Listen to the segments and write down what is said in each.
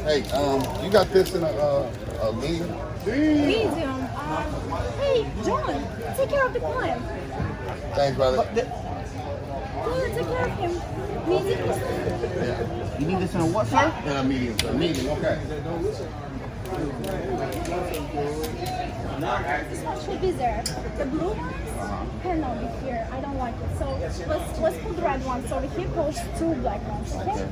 Hey, you got this in a medium? Medium. Hey, John, take care of the client. Thanks, brother. Yeah, take care of him. Medium. Yeah. You need this in a what, sir? In a medium. A medium, okay. This one should be there. The blue ones cannot be here. I don't like it. So let's put the red ones over here. Post two black ones. Okay.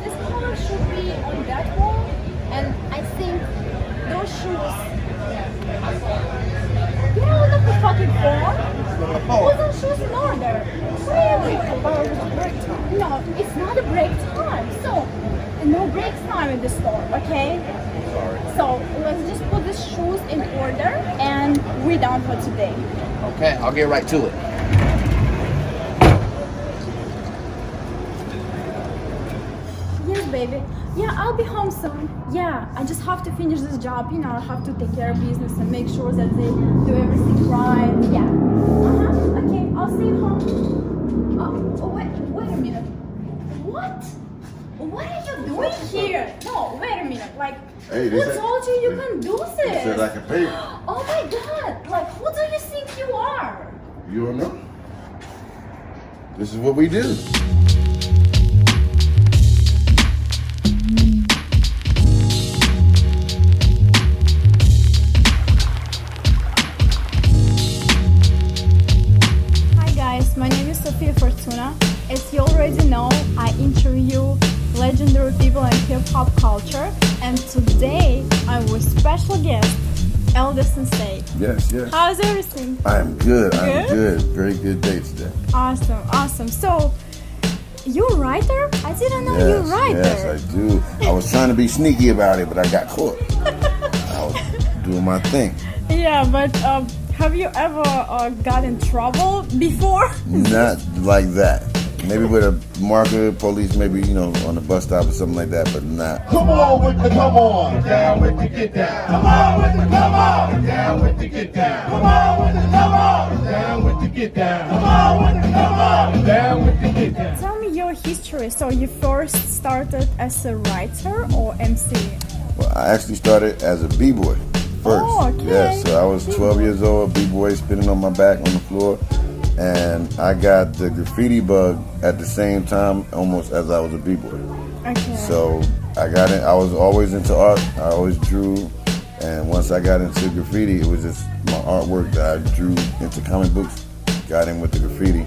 This color should be on that wall, and I think those shoes. You don't look the fucking form. Put those shoes in order. Really? No, it's not a break time. So no break time in the store. Okay. So let's just put the shoes in order and we're done for today. Okay, I'll get right to it. Yes, baby. Yeah, I'll be home soon. Yeah, I just have to finish this job. You know, I have to take care of business and make sure that they do everything right. Yeah. Okay, I'll see you home. Oh, wait a minute. What? What are you doing here? No, wait a minute. Like, Hey, who told you you can do this? Said I can pay. Oh my God! Like, who do you think you are? You don't know? This is what we do. Hi guys, my name is Sophia Fortuna. As you already know, I interview legendary people in hip-hop culture, and today I'm with special guest, Elder Sensei. Yes, yes. How's everything? I'm good. I'm Good? good. Very good day today. Awesome. So, you a writer? I didn't know you're a writer. Yes, I do. I was trying to be sneaky about it, but I got caught. I was doing my thing. Yeah, but have you ever got in trouble before? Not like that. Maybe with a marker, police, maybe, you know, on the bus stop or something like that, but not. Come on with the come on, down with the get down. Come on with the come on, down with the get down. Come on with the come on, down with the get down. Come on with the come on, down with the get down. Tell me your history. So you first started as a writer or MC? Well, I actually started as a b-boy first. Oh, okay. Yeah, so I was 12 years old, b-boy spinning on my back on the floor. And I got the graffiti bug at the same time almost as I was a b-boy. Okay. So I got in, I was always into art, I always drew, and once I got into graffiti, it was just my artwork that I drew into comic books, got in with the graffiti,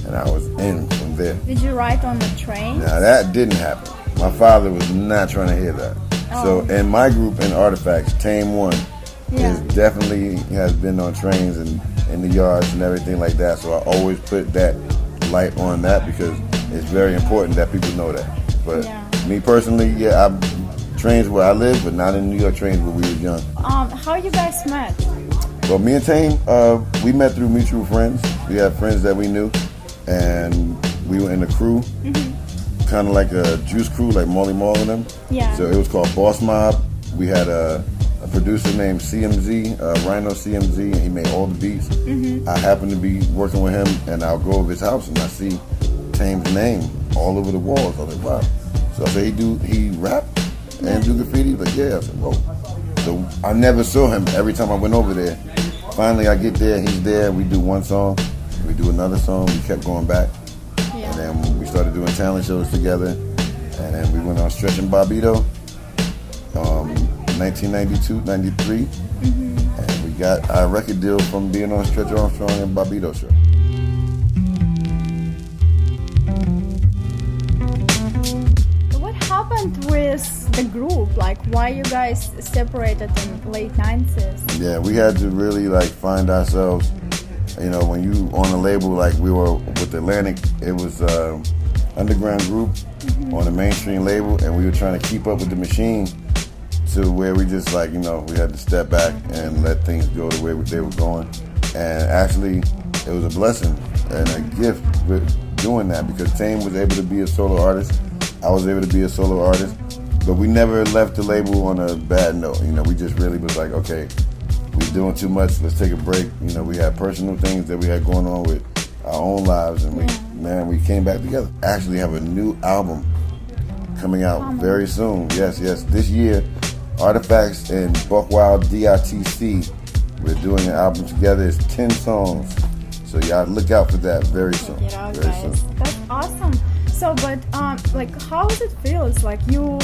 and I was in from there. Did you write on the train? Now that didn't happen. My father was not trying to hear that. So in my group in Artifacts, Tame One is definitely has been on trains and in the yards and everything like that. So I always put that light on that because it's very important that people know that. But me personally, I trains where I live, but not in New York trains where we were young. How you guys met? Well, me and Tame, we met through mutual friends. We had friends that we knew, and we were in a crew, kind of like a juice crew, like Molly Mall and them. Yeah. So it was called Boss Mob. We had a producer named CMZ, Rhino CMZ, and he made all the beats. I happened to be working with him, and I'll go over his house and I see Tame's name all over the walls. I was like, wow. So I said, he rap and do graffiti? Like, yeah. I said, whoa. So I never saw him every time I went over there. Finally, I get there, he's there, we do one song, we do another song, we kept going back. And then we started doing talent shows together, and then we went on Stretch and Bobbito. 1992, 93, and we got our record deal from being on Stretch Armstrong and Bobbito show. What happened with the group? Like, why you guys separated in late 90s? Yeah, we had to really like find ourselves. You know, when you on a label like we were with Atlantic, it was underground group on a mainstream label, and we were trying to keep up with the machine. To where we just like, you know, we had to step back and let things go the way they were going. And actually, it was a blessing and a gift with doing that because Tame was able to be a solo artist. I was able to be a solo artist. But we never left the label on a bad note. You know, we just really was like, okay, we're doing too much, let's take a break. You know, we had personal things that we had going on with our own lives, and we came back together. Actually have a new album coming out very soon. Yes. This year, Artifacts and Buckwild DITC, we're doing an album together. It's 10 songs. So y'all look out for that very soon. Check it out, Very guys. soon. That's awesome. So, but like, how does it feel? It's like you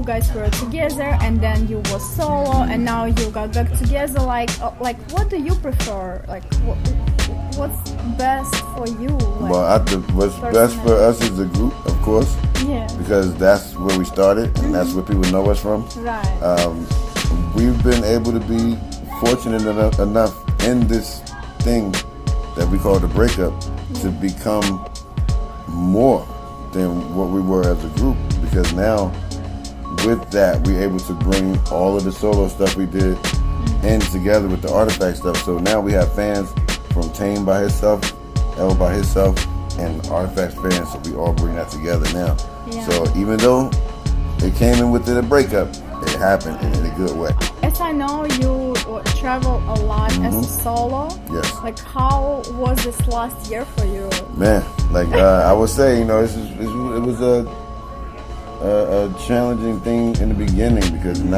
guys were together, and then you were solo, and now you got back together. Like what do you prefer? Like, what's best for you? Like, Well, what's best for us is the group, of course, yeah. because that's where we started, and that's where people know us from. Right. We've been able to be fortunate enough in this thing that we call the breakup to become more than what we were as a group, because now with that we're able to bring all of the solo stuff we did in together with the Artifact stuff. So now we have fans from Tame by himself, L by himself, and Artifacts fans, so we all bring that together now. Yeah. So even though it came in with a breakup, it happened in a good way. As I know, you travel a lot as a solo. Yes. Like, how was this last year for you? Man, like I would say, it was a challenging thing in the beginning because we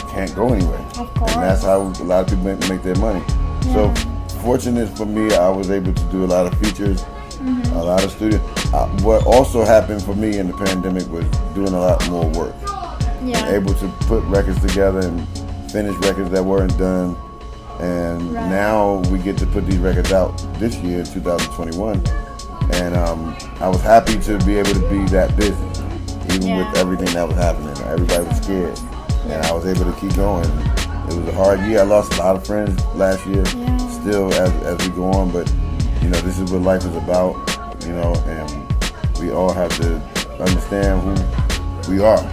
can't go anywhere. Of course. And that's how a lot of people make their money. Yeah. So fortunate for me, I was able to do a lot of features, a lot of studio. What also happened for me in the pandemic was doing a lot more work. Yeah. Able to put records together and finish records that weren't done. And Right. now we get to put these records out this year, 2021. And I was happy to be able to be that busy, even with everything that was happening. Everybody was scared. And I was able to keep going. It was a hard year. I lost a lot of friends last year, still as we go on. But, this is what life is about, and we all have to understand who we are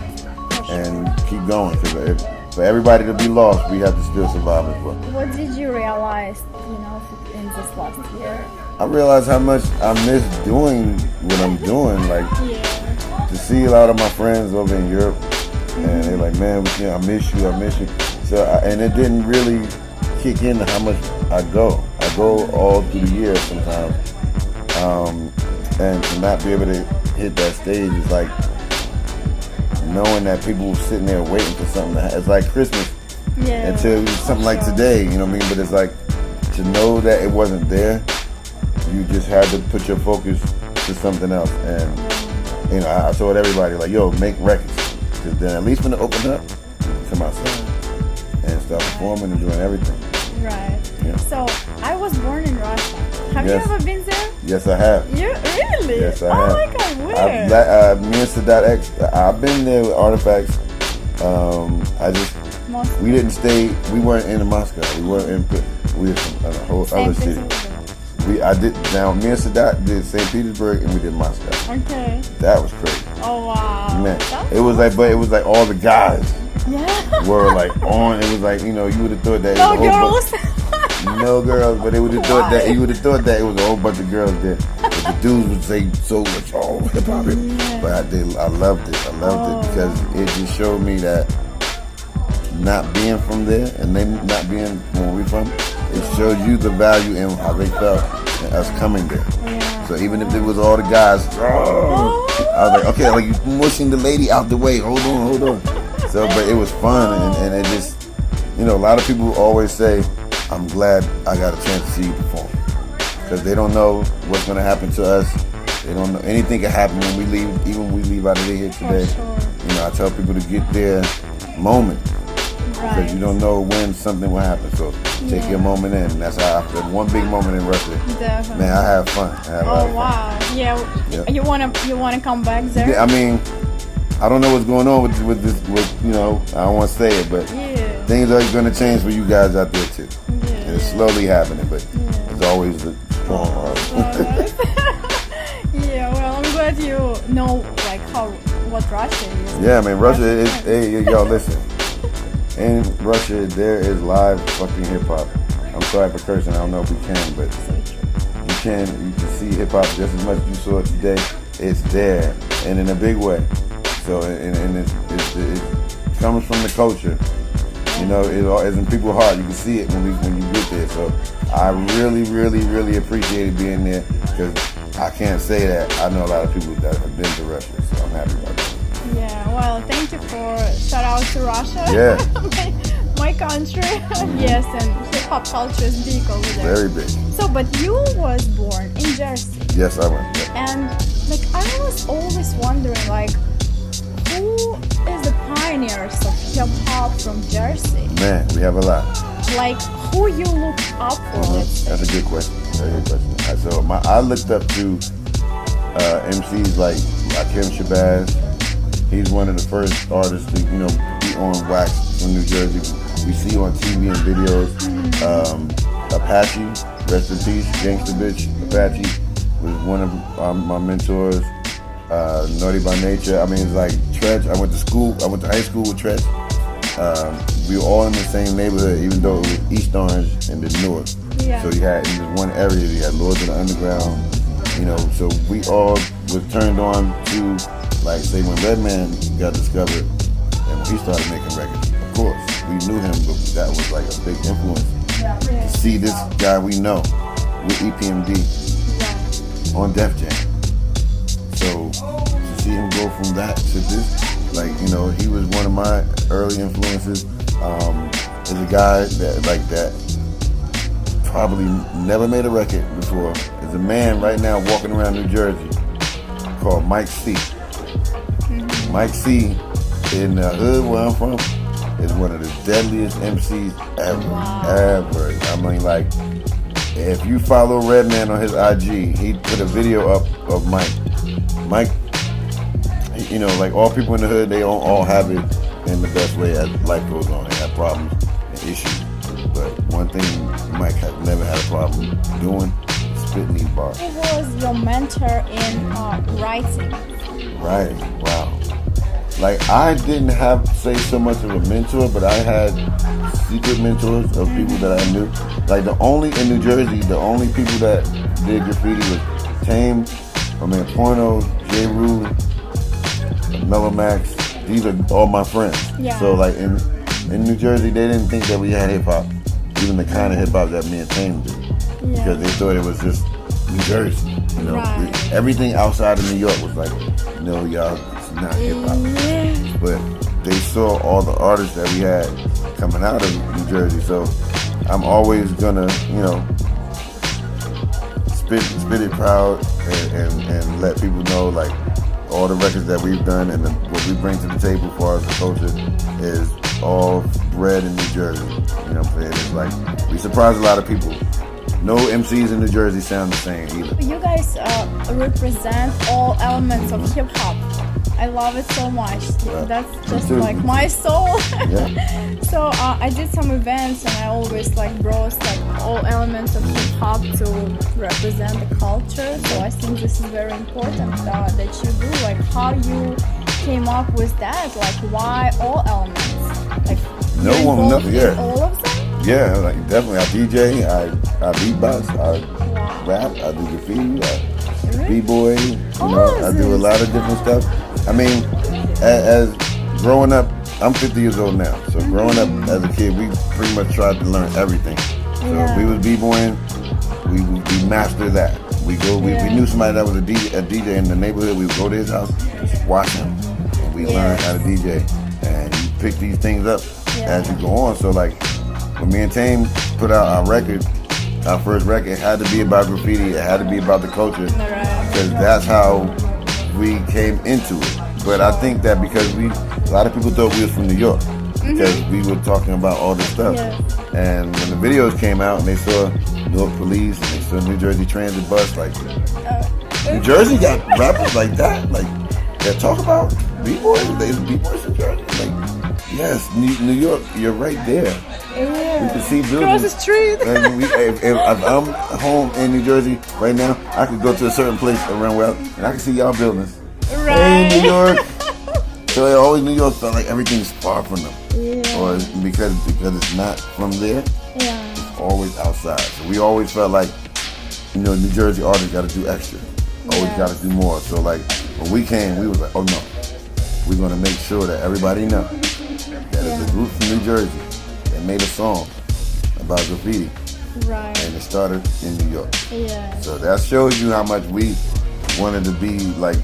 and keep going. Because for everybody to be lost, we have to still survive as well. What did you realize, in this last year? I realized how much I miss doing what I'm doing. Like, to see a lot of my friends over in Europe, and they're like, man, I miss you. So, and it didn't really kick into how much I go. I go all through the year sometimes. And to not be able to hit that stage is like knowing that people were sitting there waiting for something. It's like Christmas until something like today, you know what I mean? But it's like to know that it wasn't there, you just had to put your focus to something else. And I told everybody, like, yo, make records, because then at least when it opened up, you can come outside and start performing and doing everything. Right. Yeah. So, I was born in Russia. Have you ever been there? Yes, I have. You really? Yes, I have. have. Oh my God, where? Me and Sadat X, I've been there with Artifacts. We didn't stay. We weren't in Moscow. We weren't in. We were from a whole other city. Me and Sadat did St. Petersburg and we did Moscow. Okay. That was crazy. Oh wow. Man, it was like all the guys were like on. It was like, you would have thought that. No girls. No girls, but they would have thought that. You would have thought that it was a whole bunch of girls there. But the dudes would say so much, hip hop. But I loved it. I loved it because it just showed me that not being from there and them not being where we from, it showed you the value in how they felt and us coming there. So even if it was all the guys, I was like, okay, like you pushing the lady out the way. Hold on. So, but it was fun and it just, a lot of people always say, I'm glad I got a chance to see you perform, because they don't know what's going to happen to us. They don't know anything can happen when we leave. Even when we leave out of here today, I tell people to get their moment, because you don't know when something will happen. So take your moment in. And that's how I feel. One big moment in Russia. Definitely. Man, I have fun. Wow. Yeah. You wanna come back there? Yeah, I mean, I don't know what's going on with this. I don't want to say it, but things are going to change for you guys out there too. And it's slowly happening, but it's always a strong heart. Well, I'm glad you know what Russia is. Yeah, I mean, Russia is. Hey, y'all, listen. In Russia, there is live fucking hip hop. I'm sorry for cursing. I don't know if we can, but you can see hip hop just as much as you saw it today. It's there, and in a big way. So, and it comes from the culture. It is in people's heart. You can see it when you get there. So I really, really, really appreciated being there, because I can't say that I know a lot of people that have been to Russia. So I'm happy about that. Yeah, well, thank you for shout out to Russia. Yeah. my country. Yes, and hip hop culture is big over there. Very big. So, but you was born in Jersey. Yes, I went. Yeah. And like I was always wondering like who is the pioneers of hip hop from Jersey? Man, we have a lot. Like who you look up for? Let's say? That's a good question. Very good question. So I looked up to MCs like Rakim Shabazz. He's one of the first artists to be on wax from New Jersey. We see on TV and videos. Apache, rest in peace, Gangsta Bitch. Apache was one of my mentors. Naughty by Nature. I mean, it's like Tretch. I went to high school with Tretch. We were all in the same neighborhood, even though it was East Orange and the North. Yeah. So you had in this one area, you had Lords of the Underground. So we all was turned on to, like, say when Redman got discovered and when he started making records. Of course, we knew him, but that was like a big influence. Yeah. To see this guy we know with EPMD on Def Jam. So to see him go from that to this, like, he was one of my early influences. Is a guy that probably never made a record before. There's a man right now walking around New Jersey called Mike C. Mm-hmm. Mike C in the hood where I'm from is one of the deadliest MCs ever. I mean, like, if you follow Redman on his IG, he put a video up of Mike. Mike, like all people in the hood, they don't all have it in the best way as life goes on. They have problems and issues. But one thing Mike has never had a problem doing is spitting these bars. Who was your mentor in writing? Right, wow. Like, I didn't have, say, so much of a mentor, but I had secret mentors of people that I knew. Like, in New Jersey, the only people that did graffiti was Tame, Porno, J. Rue, Mellow Max. These are all my friends. Yeah. So, like, in New Jersey, they didn't think that we had hip-hop, even the kind of hip-hop that me and Tame did. Yeah. Because they thought it was just New Jersey. Right. Everything outside of New York was like, no, y'all, it's not hip-hop. Yeah. But they saw all the artists that we had coming out of New Jersey. So I'm always gonna, spit it proud and let people know, like, all the records that we've done and what we bring to the table as far as the culture is all bred in New Jersey. You know what I'm saying? It's like, we surprise a lot of people. No MCs in New Jersey sound the same either. You guys represent all elements of hip hop. I love it so much. Yeah. That's just like my soul. Yeah. So I did some events and I always like brought like all elements of hip hop to represent the culture. So I think this is very important that you do. Like how you came up with that. Like why all elements? Like No you're one, involved in yeah. all of them. Yeah, like definitely. I DJ, I beatbox, I rap, I do graffiti, I b-boy. I do a lot of different stuff. I mean, as growing up, I'm 50 years old now. So growing up as a kid, we pretty much tried to learn everything. So if we was b-boying, we mastered that. We knew somebody that was a DJ in the neighborhood. We would go to his house, watch him, and we learned how to DJ. And you pick these things up as you go on. So like, when me and Tame put out our first record, it had to be about graffiti. It had to be about the culture, because that's how we came into it. But I think that because a lot of people thought we was from New York, because we were talking about all this stuff. And when the videos came out and they saw New York Police and they saw New Jersey Transit Bus, like, New Jersey got rappers like that, like, that talk about b-boys. There's b-boys in Jersey. Like, yes, New York, you're right there. We can see buildings. Across the street. And if I'm home in New Jersey right now, I could go to a certain place around where and I can see y'all buildings. Right. Hey, New York. So always New York felt like everything's far from them. Yeah. Or because it's not from there, it's always outside. So we always felt like, New Jersey artists got to do extra. Always got to do more. So like when we came, we was like, oh no, we're going to make sure that everybody know that it's a group from New Jersey that made a song about graffiti. Right. And it started in New York. Yeah. So that shows you how much we wanted to be like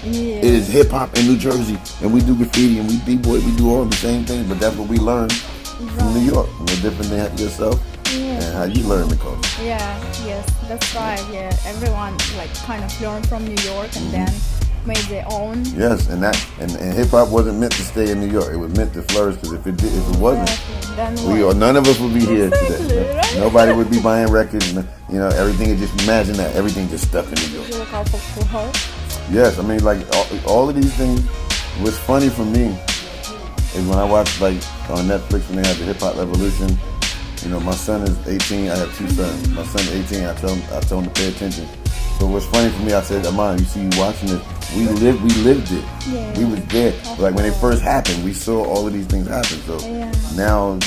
Yeah. It is hip hop in New Jersey, and we do graffiti and we b-boy, we do all the same things, but that's what we learn from New York. No different than yourself and how you learn the culture. Yeah, yes, that's right. Yeah, everyone like kind of learned from New York and then made their own. Yes, and hip hop wasn't meant to stay in New York. It was meant to flourish because if it wasn't, Then none of us would be here Exactly, today. right? Nobody would be buying records. You know, everything is just imagine that everything just stuck in New York. you look out for her. Yes, I mean like all of these things. What's funny for me is when I watch like on Netflix when they have the Hip Hop Revolution. You know, my son is 18. I have two sons. My son's 18. I tell him to pay attention. But what's funny for me, I said, Amon, you see you watching this. We lived it. Yeah. We was there. Like when it first happened, we saw all of these things happen. So now,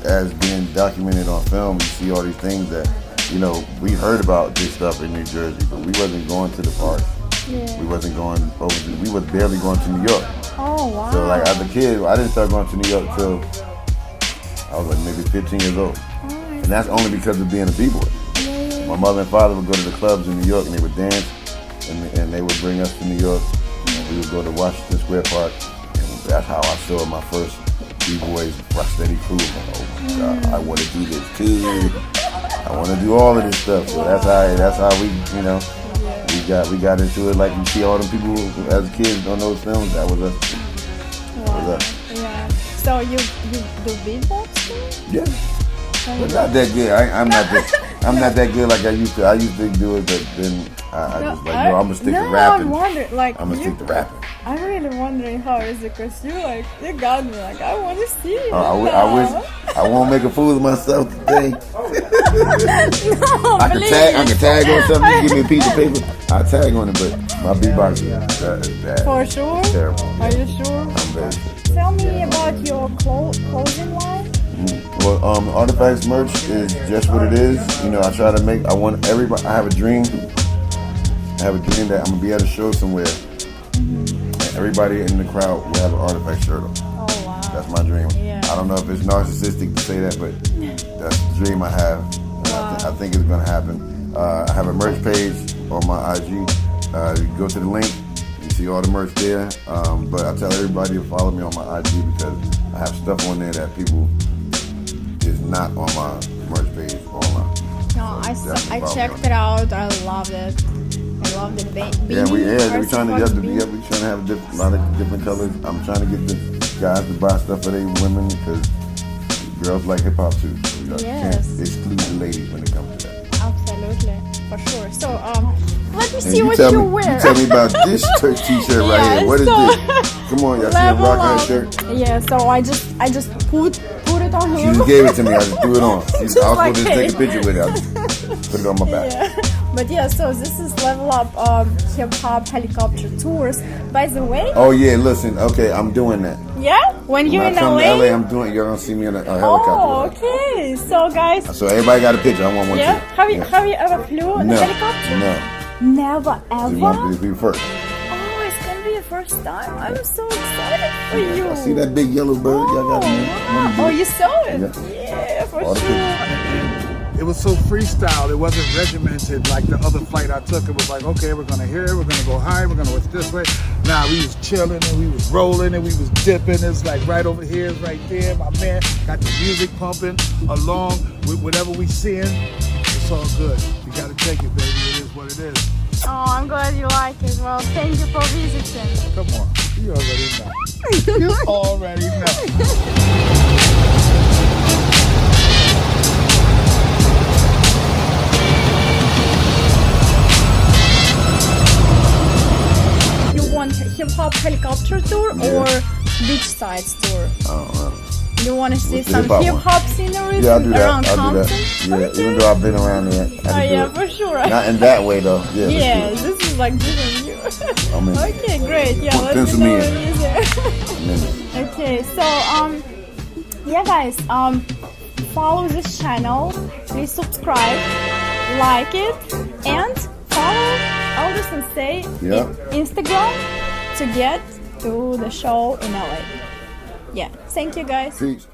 as being documented on film, you see all these things that, you know, we heard about this stuff in New Jersey, but we wasn't going to the park. Yeah. We wasn't going we was barely going to New York. Oh wow. So like as a kid, I didn't start going to New York till I was like maybe 15 years old. And that's only because of being a b-boy. My mother and father would go to the clubs in New York and they would dance and they would bring us to New York and we would go to Washington Square Park and that's how I saw my first b-boys Rocksteady crew. I'm like, oh my God, I want to do this too. I want to do all of this stuff. So that's how we, you know, we got into it. Like you see all them people as kids on those films. That was us. Wow. Yeah. So you do beatbox too? Yeah. But not that good. I'm not that good like I used to. I used to do it, but then I just like, no, I'm gonna stick to rapping. I'm wondering, like, I'm gonna stick to rapping. I'm really wondering how is it, cause you got me like, I want to see it. I wish I won't make a fool of myself today. No, I can tag on something. You give me a piece of paper, I'll tag on it. But my beatbox is bad. For sure. It's terrible. Are you sure? I'm very sure. Tell me about your clothing line. Well, Artifacts merch is just what it is. You know, I want everybody. I have a dream. I have a dream that I'm gonna be at a show somewhere, and everybody in the crowd will have an Artifact shirt on. Oh wow. That's my dream. Yeah. I don't know if it's narcissistic to say that, but that's the dream I have. And I think it's gonna happen. I have a merch page on my IG. You go to the link, you see all the merch there. But I tell everybody to follow me on my IG because I have stuff on there that people is not on my merch page online. No, So I checked it out. I loved it. I love the beanie. We're trying to have a lot of different colors. I'm trying to get the guys to buy stuff for their women because girls like hip hop too. So you can't exclude the ladies when it comes to that. Absolutely, for sure. So let me see And what you wear. You tell me about this t-shirt right here. What is this? Come on, y'all see him rock her shirt? Yeah. So I just put it on She him. just gave it to me. I just threw it on. I was Just supposed like, to take a picture with it. I just put it on my back. Yeah. But yeah, so this is Level Up Hip Hop Helicopter Tours. By the way. Oh yeah, listen. Okay, I'm doing that. Yeah. When you're When in I come LA. to LA, I'm doing. You're gonna see me in a helicopter. Oh, okay. So guys. So everybody got a picture. I want one Yeah. too. Have you ever flew in a helicopter? No. Never ever. You want to be first? Oh, it's gonna be your first time. I'm so excited for you. I see that big yellow bird. Y'all got me. Oh, you saw it? Yeah. Yeah, for All the sure. It was so freestyle. It wasn't regimented like the other flight I took. It was like, okay, we're gonna here, we're gonna go high, we're gonna go this way. Nah, we was chilling and we was rolling and we was dipping. It's like right over here, right there. My man got the music pumping along with whatever we seeing. It's all good. You gotta take it, baby. It is what it is. Oh, I'm glad you like it. Well, thank you for visiting. Come on, you already know. You already know. Hip hop helicopter tour or beachside tour? I don't know. You want to see What's the some hip-hop hip one? hop scenery Yeah, I'll do that. around I'll do Compton? that. Yeah, even though I've been around there. Oh yeah, for sure. Not in that way though. Yeah. Yeah, let's do this is like different view. I mean, Okay, great. Yeah, let's pencil do me in. it easier. it. Okay, so yeah guys, follow this channel, please subscribe, like it, and follow Aldo Sensei Yeah. Instagram to get to the show in LA. Yeah, thank you guys. Peace.